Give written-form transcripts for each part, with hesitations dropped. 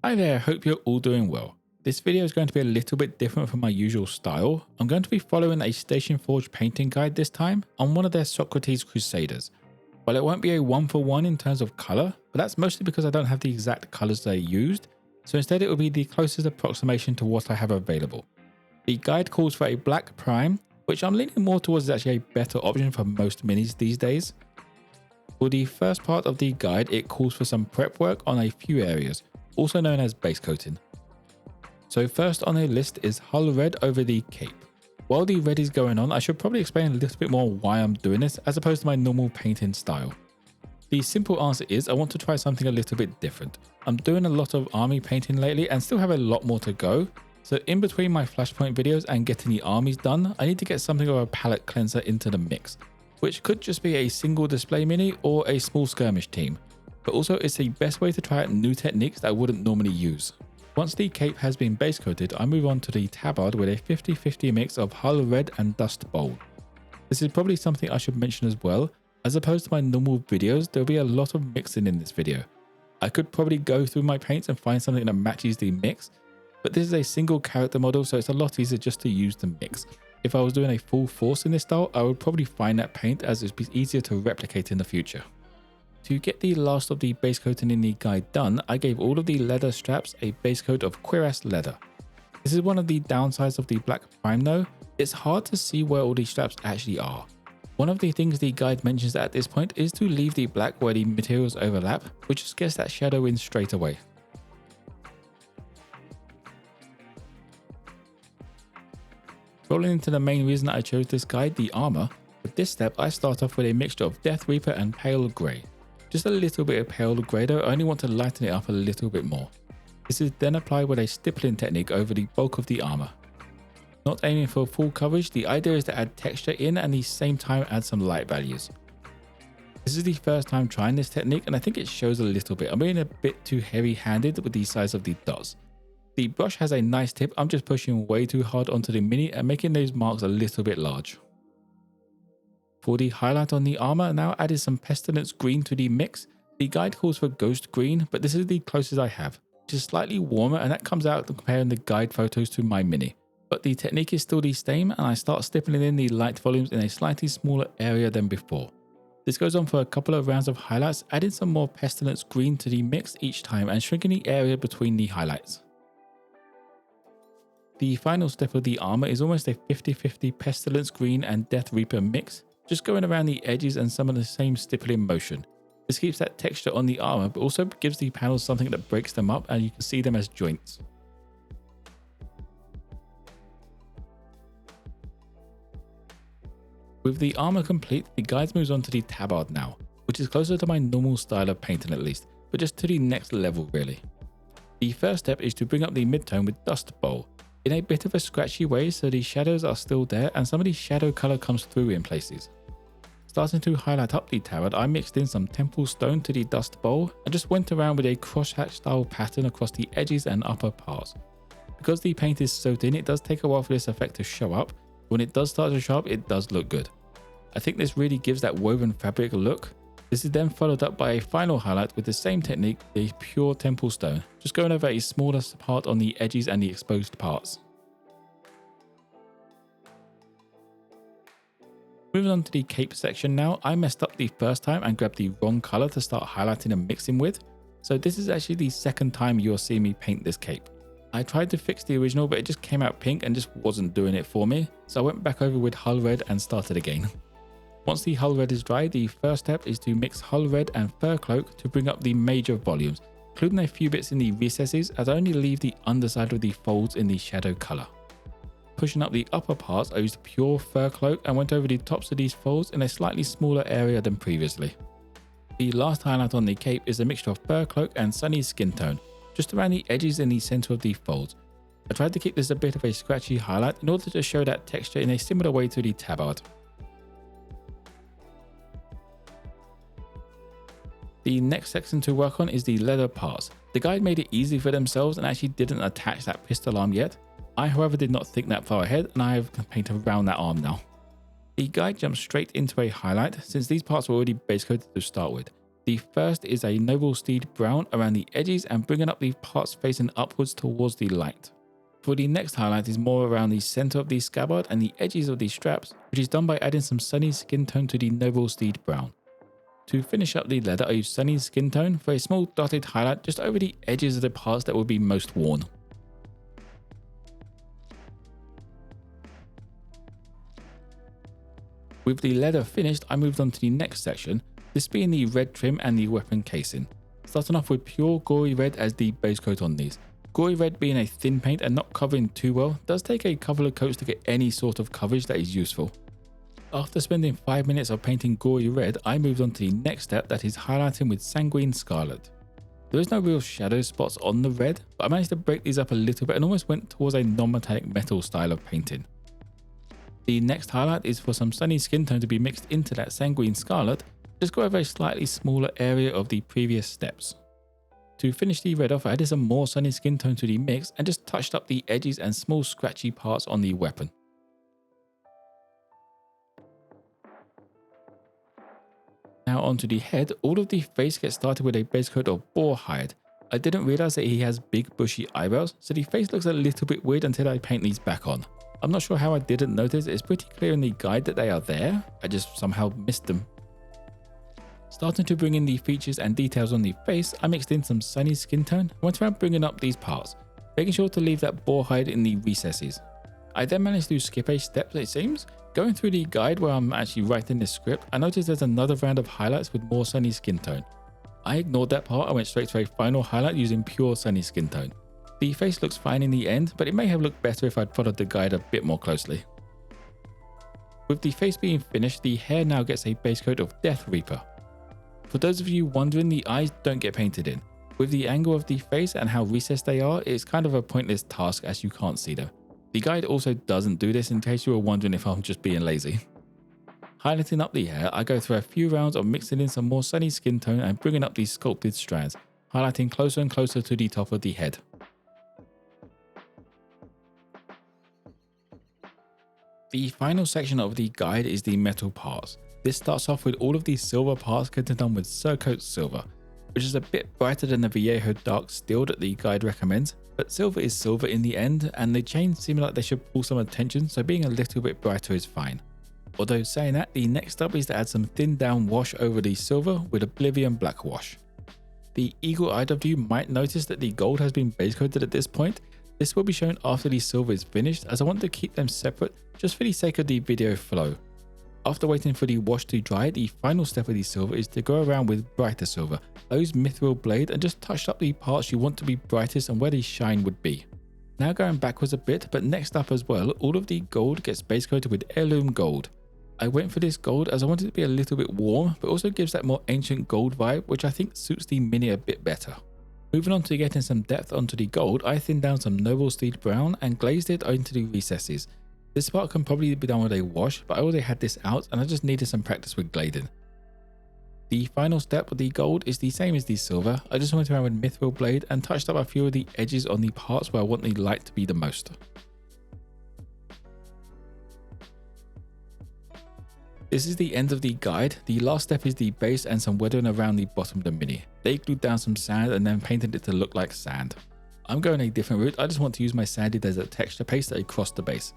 Hi there, hope you're all doing well. This video is going to be a little bit different from my usual style. I'm going to be following a Station Forge painting guide this time on one of their Socrates Crusaders. Well, it won't be a one-for-one in terms of colour, but that's mostly because I don't have the exact colours they used, so instead it will be the closest approximation to what I have available. The guide calls for a black prime, which I'm leaning more towards is actually a better option for most minis these days. For the first part of the guide, it calls for some prep work on a few areas, also known as base coating. So first on the list is hull red over the cape. While the red is going on, I should probably explain a little bit more why I'm doing this as opposed to my normal painting style. The simple answer is I want to try something a little bit different. I'm doing a lot of army painting lately and still have a lot more to go. So in between my flashpoint videos and getting the armies done, I need to get something of a palette cleanser into the mix, which could just be a single display mini or a small skirmish team. But also it's the best way to try out new techniques that I wouldn't normally use. Once the cape has been base coated, I move on to the tabard with a 50-50 mix of hull red and dust bold. This is probably something I should mention as well. As opposed to my normal videos, there'll be a lot of mixing in this video. I could probably go through my paints and find something that matches the mix, but this is a single character model, so it's a lot easier just to use the mix. If I was doing a full force in this style, I would probably find that paint as it'd be easier to replicate in the future. To get the last of the base coating in the guide done, I gave all of the leather straps a base coat of Cuirass leather. This is one of the downsides of the black prime though, it's hard to see where all these straps actually are. One of the things the guide mentions at this point is to leave the black where the materials overlap, which just gets that shadow in straight away. Rolling into the main reason I chose this guide, the armour, with this step I start off with a mixture of Death Reaper and Pale Grey. Just a little bit of pale grey though, I only want to lighten it up a little bit more. This is then applied with a stippling technique over the bulk of the armour. Not aiming for full coverage, the idea is to add texture in and at the same time add some light values. This is the first time trying this technique and I think it shows a little bit. I'm being a bit too heavy handed with the size of the dots. The brush has a nice tip, I'm just pushing way too hard onto the mini and making those marks a little bit large. For the highlight on the armour, now added some Pestilence green to the mix. The guide calls for ghost green, but this is the closest I have, which is slightly warmer and that comes out comparing the guide photos to my mini. But the technique is still the same and I start stippling in the light volumes in a slightly smaller area than before. This goes on for a couple of rounds of highlights, adding some more Pestilence green to the mix each time and shrinking the area between the highlights. The final step of the armour is almost a 50-50 Pestilence green and Death Reaper mix, just going around the edges and some of the same stippling motion. This keeps that texture on the armour but also gives the panels something that breaks them up and you can see them as joints. With the armour complete, the guide moves on to the tabard now, which is closer to my normal style of painting at least, but just to the next level really. The first step is to bring up the mid-tone with Dust Bowl, in a bit of a scratchy way so the shadows are still there and some of the shadow colour comes through in places. Starting to highlight up the tabard, I mixed in some temple stone to the dust bowl and just went around with a crosshatch style pattern across the edges and upper parts. Because the paint is so thin, it does take a while for this effect to show up. When it does start to show up, it does look good. I think this really gives that woven fabric look. This is then followed up by a final highlight with the same technique, the pure temple stone, just going over a smaller part on the edges and the exposed parts. Moving on to the cape section now, I messed up the first time and grabbed the wrong colour to start highlighting and mixing with, so this is actually the second time you'll see me paint this cape. I tried to fix the original but it just came out pink and just wasn't doing it for me, so I went back over with hull red and started again. Once the hull red is dry, the first step is to mix hull red and fur cloak to bring up the major volumes, including a few bits in the recesses as I only leave the underside of the folds in the shadow colour. Pushing up the upper parts, I used pure fur cloak and went over the tops of these folds in a slightly smaller area than previously. The last highlight on the cape is a mixture of fur cloak and sunny skin tone, just around the edges in the centre of the folds. I tried to keep this a bit of a scratchy highlight in order to show that texture in a similar way to the tabard. The next section to work on is the leather parts. The guide made it easy for themselves and actually didn't attach that pistol arm yet. I however did not think that far ahead and I have painted around that arm now. The guide jumps straight into a highlight since these parts were already base coated to start with. The first is a noble steed brown around the edges and bringing up the parts facing upwards towards the light. For the next highlight is more around the center of the scabbard and the edges of the straps, which is done by adding some sunny skin tone to the noble steed brown. To finish up the leather, I use sunny skin tone for a small dotted highlight just over the edges of the parts that will be most worn. With the leather finished, I moved on to the next section, this being the red trim and the weapon casing. Starting off with pure gory red as the base coat on these. Gory red being a thin paint and not covering too well, does take a couple of coats to get any sort of coverage that is useful. After spending 5 minutes of painting gory red, I moved on to the next step, that is highlighting with Sanguine Scarlet. There is no real shadow spots on the red, but I managed to break these up a little bit and almost went towards a non-metallic metal style of painting. The next highlight is for some sunny skin tone to be mixed into that Sanguine Scarlet, just go over a slightly smaller area of the previous steps. To finish the red off, I added some more sunny skin tone to the mix and just touched up the edges and small scratchy parts on the weapon. Now onto the head, all of the face gets started with a base coat of boar hide. I didn't realize that he has big bushy eyebrows, so the face looks a little bit weird until I paint these back on. I'm not sure how I didn't notice, it's pretty clear in the guide that they are there, I just somehow missed them. Starting to bring in the features and details on the face, I mixed in some sunny skin tone and went around bringing up these parts, making sure to leave that boar hide in the recesses. I then managed to skip a step, it seems. Going through the guide where I'm actually writing this script, I noticed there's another round of highlights with more sunny skin tone. I ignored that part and went straight to a final highlight using pure sunny skin tone. The face looks fine in the end, but it may have looked better if I'd followed the guide a bit more closely. With the face being finished, the hair now gets a base coat of Death Reaper. For those of you wondering, the eyes don't get painted in. With the angle of the face and how recessed they are, it's kind of a pointless task as you can't see them. The guide also doesn't do this in case you were wondering if I'm just being lazy. Highlighting up the hair, I go through a few rounds of mixing in some more sunny skin tone and bringing up these sculpted strands, highlighting closer and closer to the top of the head. The final section of the guide is the metal parts. This starts off with all of these silver parts getting done with Surcoat Silver, which is a bit brighter than the Vallejo Dark Steel that the guide recommends, but silver is silver in the end, and the chains seem like they should pull some attention, so being a little bit brighter is fine. Although saying that, the next step is to add some thinned down wash over the silver with Oblivion Black Wash. The eagle-eyed of you might notice that the gold has been base coated at this point. This will be shown after the silver is finished, as I want to keep them separate just for the sake of the video flow. After waiting for the wash to dry, the final step of the silver is to go around with brighter silver. I use Mythril blade and just touched up the parts you want to be brightest and where the shine would be. Now going backwards a bit, but next up as well, all of the gold gets base coated with Heirloom gold. I went for this gold as I wanted it to be a little bit warm, but also gives that more ancient gold vibe, which I think suits the mini a bit better. Moving on to getting some depth onto the gold, I thinned down some Noble Steed Brown and glazed it into the recesses. This part can probably be done with a wash, but I already had this out and I just needed some practice with glading. The final step with the gold is the same as the silver. I just went around with Mythril blade and touched up a few of the edges on the parts where I want the light to be the most. This is the end of the guide. The last step is the base and some weathering around the bottom of the mini. They glued down some sand and then painted it to look like sand. I'm going a different route. I just want to use my sandy desert texture paste across the base.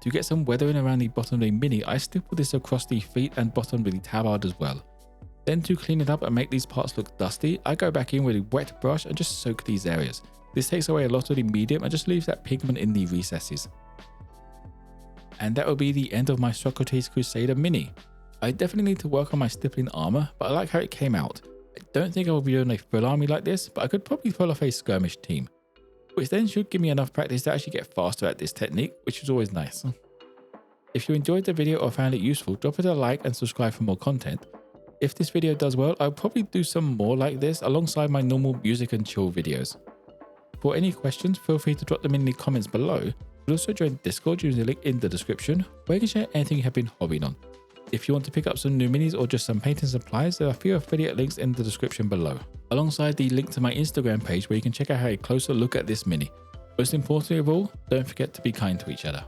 To get some weathering around the bottom of the mini, I stippled this across the feet and bottom with the tabard as well. Then to clean it up and make these parts look dusty, I go back in with a wet brush and just soak these areas. This takes away a lot of the medium and just leaves that pigment in the recesses. And that will be the end of my Socrates Crusader mini. I definitely need to work on my stippling armor, but I like how it came out. I don't think I will be doing a full army like this, but I could probably pull off a skirmish team, which then should give me enough practice to actually get faster at this technique, which is always nice. If you enjoyed the video or found it useful, drop it a like and subscribe for more content. If this video does well, I'll probably do some more like this alongside my normal music and chill videos. For any questions, feel free to drop them in the comments below. You'll also join Discord using the link in the description, where you can share anything you have been hobbying on. If you want to pick up some new minis or just some painting supplies, there are a few affiliate links in the description below, alongside the link to my Instagram page where you can check out a closer look at this mini. Most importantly of all, don't forget to be kind to each other.